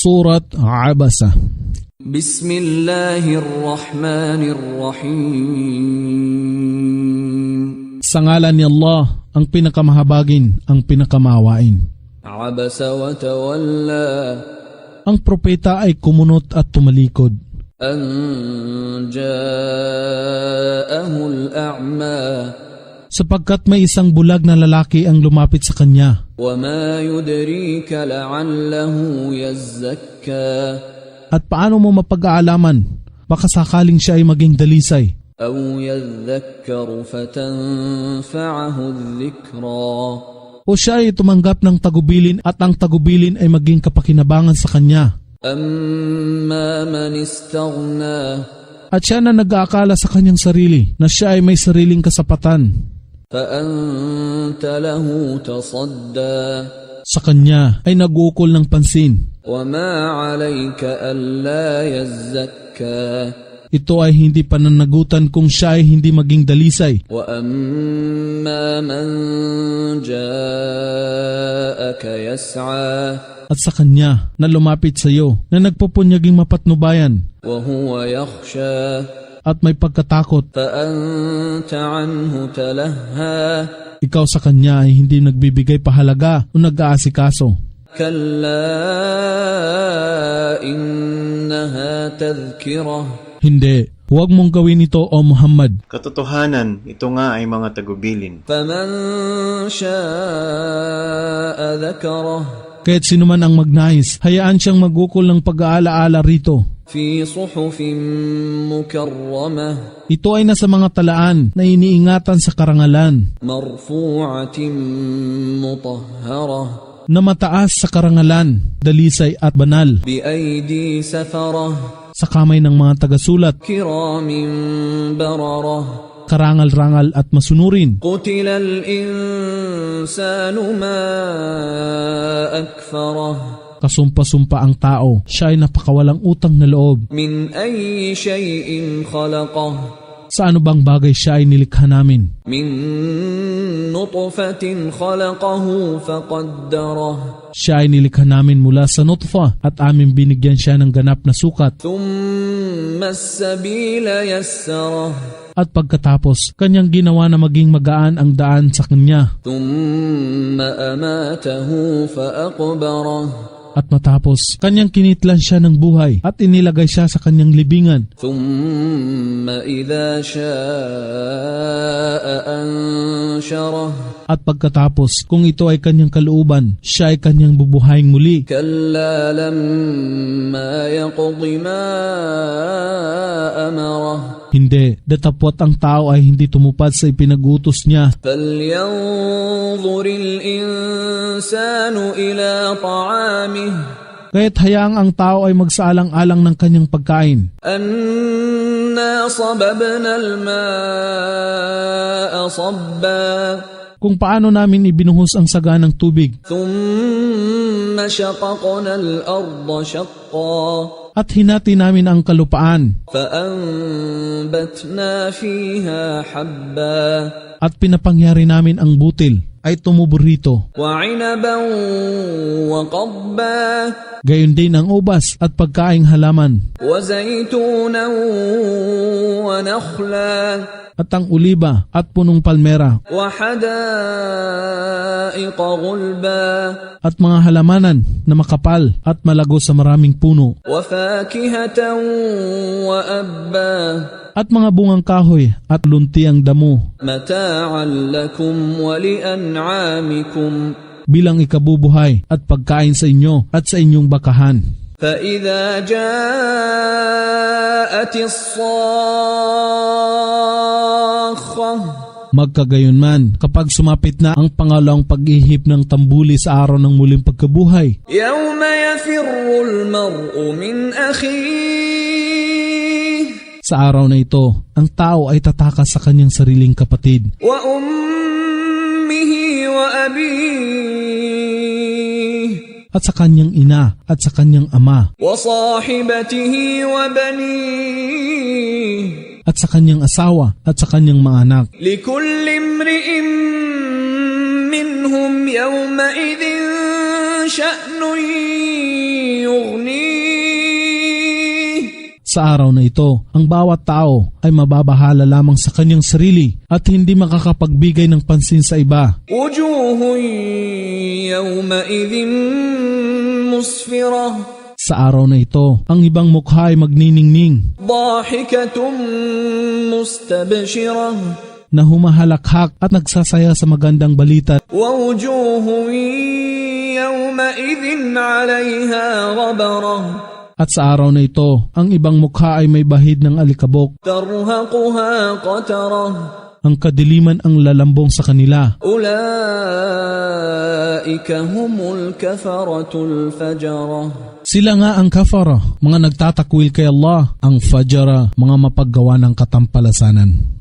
Surat Abasa. Bismillahirrahmanirrahim. Sa ngalan ni Allah, ang pinakamahabagin, ang pinakamahawain. Abasa wa tawalla. Ang propeta ay kumunot at tumalikod. An ja'ahu al-a'ma. Sapagkat may isang bulag na lalaki ang lumapit sa kanya. وَمَا يُدْرِيكَ لَعَلَّهُ يَزَّكَّى. At paano mo mapag-aalaman? Baka sakaling siya ay maging dalisay. أَوْ يَذَّكَّرُ فَتَنْفَعَهُ الذِّكْرَى. O siya ay tumanggap ng tagubilin at ang tagubilin ay maging kapakinabangan sa kanya. أَمَّا مَنِ اسْتَغْنَى. At siya na nag-aakala sa kanyang sarili na siya ay may sariling kasapatan. فَأَنْتَ لَهُ تَصَدَّى. Sa kanya ay nag-uukol ng pansin. وَمَا عَلَيْكَ أَلَّا يَزَّكَّى. Ito ay hindi pananagutan kung siya ay hindi maging dalisay. وَأَمَّا مَنْ جَاءَكَ يَسْعَى. At sa kanya na lumapit sa iyo na nagpupunyaging mapatnubayan وَهُوَ يَخْشَى. at may pagkatakot, فَأَنْتَ عَنْهُ تَلَهَّى. ikaw sa kanya ay hindi nagbibigay pahalaga o nag-aasikaso. كَلَّا إِنَّهَا تَذْكِرَةٌ. Hindi, huwag mong gawin ito o Muhammad. Katotohanan, ito nga ay mga tagubilin. فَمَنْ شَاءَ ذَكَرَهُ. Kaya't sino man ang magnais, hayaan siyang magukol ng pag-aalaala rito. فِي صُحُفٍ مُكَرَّمَةٍ. Ito ay nasa mga talaan na iniingatan sa karangalan, مَرْفُوعَةٍ مُطَهَّرَةٍ. na mataas sa karangalan, dalisay at banal, بِأَيْدِي سَفَرَةٍ. sa kamay ng mga tagasulat, كِرَامٍ بَرَرَةٍ. karangal-rangal at masunurin. قُتِلَ الْإِنسَانُ مَا أَكْفَرَهُ. Kasumpa-sumpa ang tao, siya ay napakawalang utang na loob. مِنْ أَيِّ شَيْءٍ خَلَقَهُ. Sa ano bang bagay siya ay nilikha namin? مِنْ نُطْفَةٍ خَلَقَهُ فَقَدَّرَهُ. Siya ay nilikha namin mula sa nutfa at aming binigyan siya ng ganap na sukat. ثُمَّ السَّبِيلَ يَسَّرَهُ. At pagkatapos, kanyang ginawa na maging magaan ang daan sa kanya. ثُمَّ أَمَاتَهُ فَأَقْبَرَهُ. At matapos, kanyang kinitlan siya ng buhay at inilagay siya sa kanyang libingan. ثُمَّ إِذَا شَاءَ أَنْشَرَهُ. At pagkatapos, kung ito ay kanyang kalooban, siya ay kanyang bubuhayin muli. كَلَّا لَمَّا يَقْضِ مَا أَمَرَهُ. Hindi, datapwat ang tao ay hindi tumupad sa ipinag-utos niya. فَلْيَنْظُرِ الْإِنسَانُ إِلَى طَعَامِهِ. Kaya't hayaang ang tao ay magsaalang-alang ng kanyang pagkain. أَنَّا صَبَبْنَا الْمَاءَ صَبًّا. Kung paano namin ibinuhos ang saga ng tubig. ثُمَّ شَقَقْنَا الْأَرْضَ شَقًّا. At hinati namin ang kalupaan. فَأَنْبَتْنَا فِيهَا حَبًّا. At pinapangyari namin ang butil ay tumubo rito. وَعِنَبًا وَقَضْبًا. Gayon din ang ubas at pagkaing halaman. وَزَيْتُونًا وَنَخْلًا. At ang uliba at punong palmera. وَحَدَائِقَ غُلْبًا. At mga halamanan na makapal at malago sa maraming puno. وَفَاكِهَةً وَأَبًّا. At mga bungang kahoy at luntiang damo. مَتَاعًا لَكُمْ وَلِأَنْعَامِكُمْ. Bilang ikabubuhay at pagkain sa inyo at sa inyong bakahan. فَإِذَا جَاءَتِ الصَّاخَّةُ. Magkagayunman, kapag sumapit na ang pangalawang pag-ihip ng tambuli sa araw ng muling pagkabuhay. يَوْمَ يَفِرُّ الْمَرْءُ مِنْ أَخِيهِ. Sa araw na ito, ang tao ay tatakas sa kanyang sariling kapatid. وَأُمِّهِ وَأَبِيهِ. At sa kanyang ina at sa kanyang ama. وَصَاحِبَتِهِ وَبَنِيهِ. At sa kanyang asawa at sa kanyang mga anak. لِكُلِّ امْرِئٍ مِّنْهُمْ يَوْمَئِذٍ شَأْنٌ يُغْنِيهِ. Sa araw na ito, ang bawat tao ay mababahala lamang sa kanyang sarili at hindi makakapagbigay ng pansin sa iba. وجوه يومئذ مسفرة Sa araw na ito, ang ibang mukha ay magniningning ضاحكة مستبشرة na humahalakhak at nagsasaya sa magandang balita. ووجوه يومئذ عليها غبرة At sa araw na ito, ang ibang mukha ay may bahid ng alikabok. ترهقها قترة Ang kadiliman ang lalambong sa kanila. أولئك هم الكفرة الفجرة Sila nga ang kafara, mga nagtatakwil kay Allah, ang fajara, mga mapaggawa ng katampalasanan.